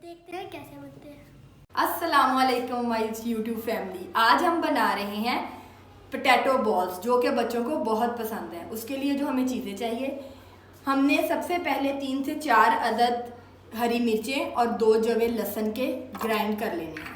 देखते हैं कैसे बनते हैं। अस्सलामुअलैकुम माय यूट्यूब फैमिली। आज हम बना रहे हैं पोटैटो बॉल्स जो कि बच्चों को बहुत पसंद है। उसके लिए जो हमें चीज़ें चाहिए, हमने सबसे पहले 3 से 4 अदद हरी मिर्चें और 2 जवे लहसुन के ग्राइंड कर लेने हैं।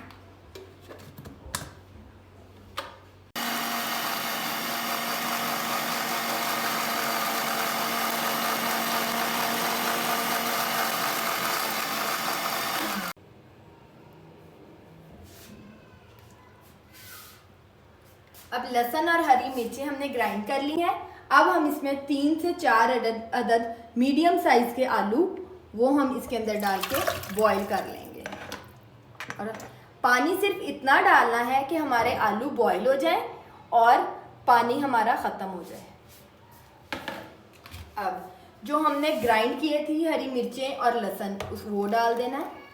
अब लहसुन और हरी मिर्ची हमने ग्राइंड कर ली हैं। अब हम इसमें 3 से 4 अदद मीडियम साइज के आलू वो हम इसके अंदर डाल के बॉईल कर लेंगे। और पानी सिर्फ इतना डालना है कि हमारे आलू बॉईल हो जाएं और पानी हमारा ख़त्म हो जाए। अब जो हमने ग्राइंड किए थी हरी मिर्चें और लहसुन वो डाल देना है।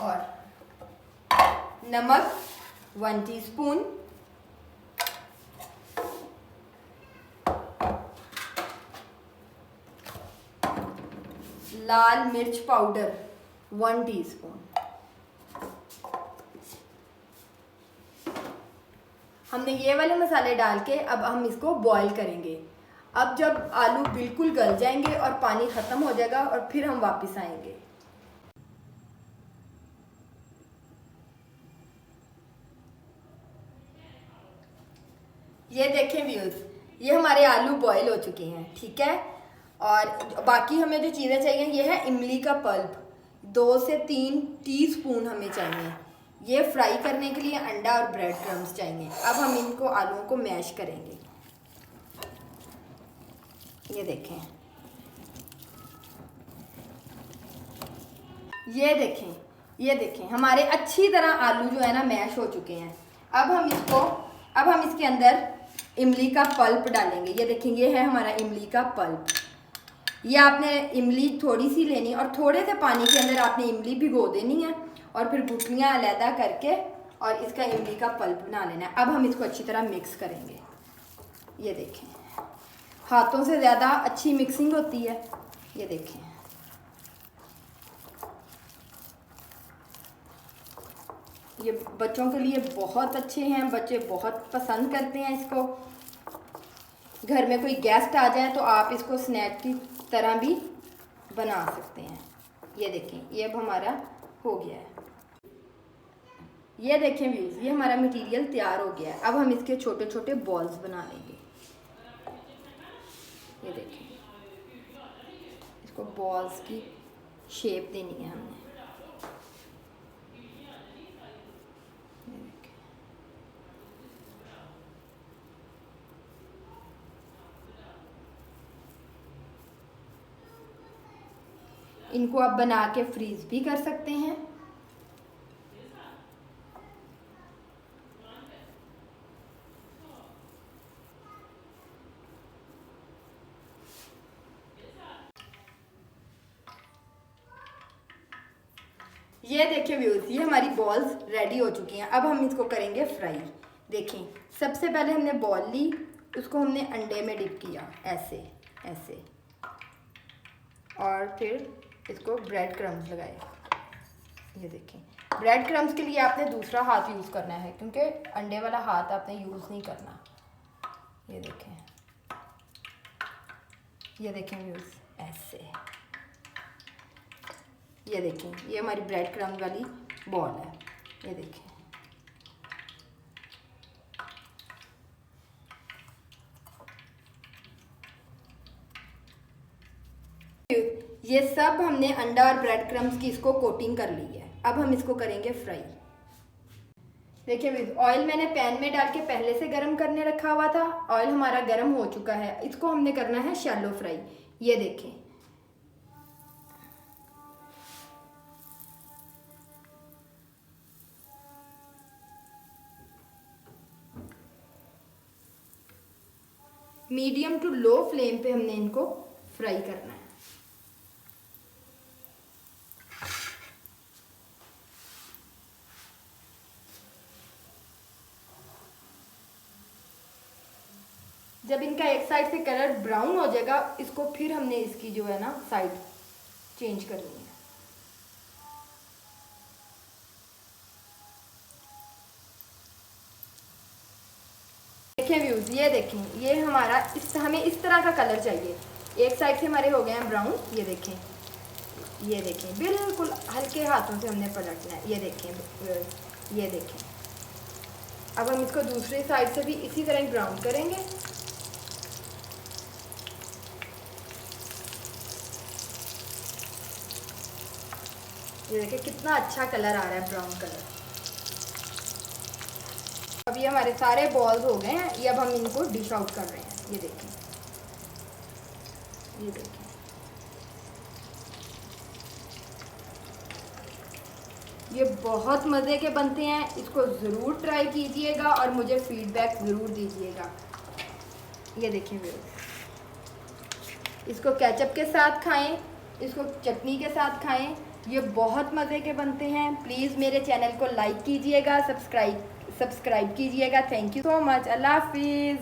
और नमक 1 टीस्पून, लाल मिर्च पाउडर 1 टीस्पून। हमने ये वाले मसाले डाल के अब हम इसको बॉईल करेंगे। अब जब आलू बिल्कुल गल जाएंगे और पानी ख़त्म हो जाएगा और फिर हम वापस आएंगे। ये देखें व्यूज़, ये हमारे आलू बॉईल हो चुके हैं, ठीक है। और बाकी हमें जो चीज़ें चाहिए, ये है इमली का पल्प 2 से 3 टीस्पून हमें चाहिए। ये फ्राई करने के लिए अंडा और ब्रेड क्रम्स चाहिए। अब हम इनको आलूओं को मैश करेंगे। ये देखें, ये देखें हमारे अच्छी तरह आलू जो है ना मैश हो चुके हैं। अब हम इसके अंदर इमली का पल्प डालेंगे। ये देखें, ये है हमारा इमली का पल्प। ये आपने इमली थोड़ी सी लेनी और थोड़े से पानी के अंदर आपने इमली भिगो देनी है और फिर गुठलियाँ अलहदा करके और इसका इमली का पल्प बना लेना है। अब हम इसको अच्छी तरह मिक्स करेंगे। ये देखें, हाथों से ज़्यादा अच्छी मिक्सिंग होती है। ये देखें, ये बच्चों के लिए बहुत अच्छे हैं, बच्चे बहुत पसंद करते हैं इसको। घर में कोई गेस्ट आ जाए तो आप इसको स्नैक की तरह भी बना सकते हैं। ये देखें, ये अब हमारा हो गया है। ये देखें व्यूज़, ये हमारा मटेरियल तैयार हो गया है। अब हम इसके छोटे छोटे बॉल्स बना लेंगे। ये देखें, इसको बॉल्स की शेप देनी है हमने। इनको आप बना के फ्रीज भी कर सकते हैं। ये देखिए व्यूज़, ये हमारी बॉल्स रेडी हो चुकी हैं। अब हम इसको करेंगे फ्राई। देखें, सबसे पहले हमने बॉल ली, उसको हमने अंडे में डिप किया ऐसे ऐसे, और फिर इसको ब्रेड क्रम्स लगाए। ये देखें, ब्रेड क्रम्स के लिए आपने दूसरा हाथ यूज़ करना है क्योंकि अंडे वाला हाथ आपने यूज़ नहीं करना। ये देखें व्यूज़, ऐसे। ये देखें, ये हमारी ब्रेड क्रम्स वाली बॉल है। ये देखें, ये सब हमने अंडा और ब्रेड क्रम्स की इसको कोटिंग कर ली है। अब हम इसको करेंगे फ्राई। देखिए, ऑयल मैंने पैन में डाल के पहले से गर्म करने रखा हुआ था। ऑयल हमारा गर्म हो चुका है। इसको हमने करना है शैलो फ्राई। ये देखें, मीडियम टू लो फ्लेम पे हमने इनको फ्राई करना है। जब इनका एक साइड से कलर ब्राउन हो जाएगा, इसको फिर हमने इसकी जो है ना साइड चेंज करनी है। देखें व्यूज, ये देखें, ये हमारा हमें इस तरह का कलर चाहिए। एक साइड से हमारे हो गए हैं ब्राउन, ये देखें, ये देखें, बिल्कुल हल्के हाथों से हमने पलटना है। ये देखें, ये देखें। अब हम इसको दूसरी साइड से भी इसी तरह ब्राउन करेंगे। ये देखिए कितना अच्छा कलर आ रहा है, ब्राउन कलर। अब ये हमारे सारे बॉल्स हो गए हैं। ये अब हम इनको डिश आउट कर रहे हैं। ये देखें, ये देखें, ये बहुत मज़े के बनते हैं। इसको ज़रूर ट्राई कीजिएगा और मुझे फीडबैक ज़रूर दीजिएगा। ये देखें व्यूअर्स, इसको केचप के साथ खाएं, इसको चटनी के साथ खाएं, ये बहुत मज़े के बनते हैं। प्लीज़ मेरे चैनल को लाइक कीजिएगा, सब्सक्राइब कीजिएगा। Thank you so much. अल्लाह हाफिज़।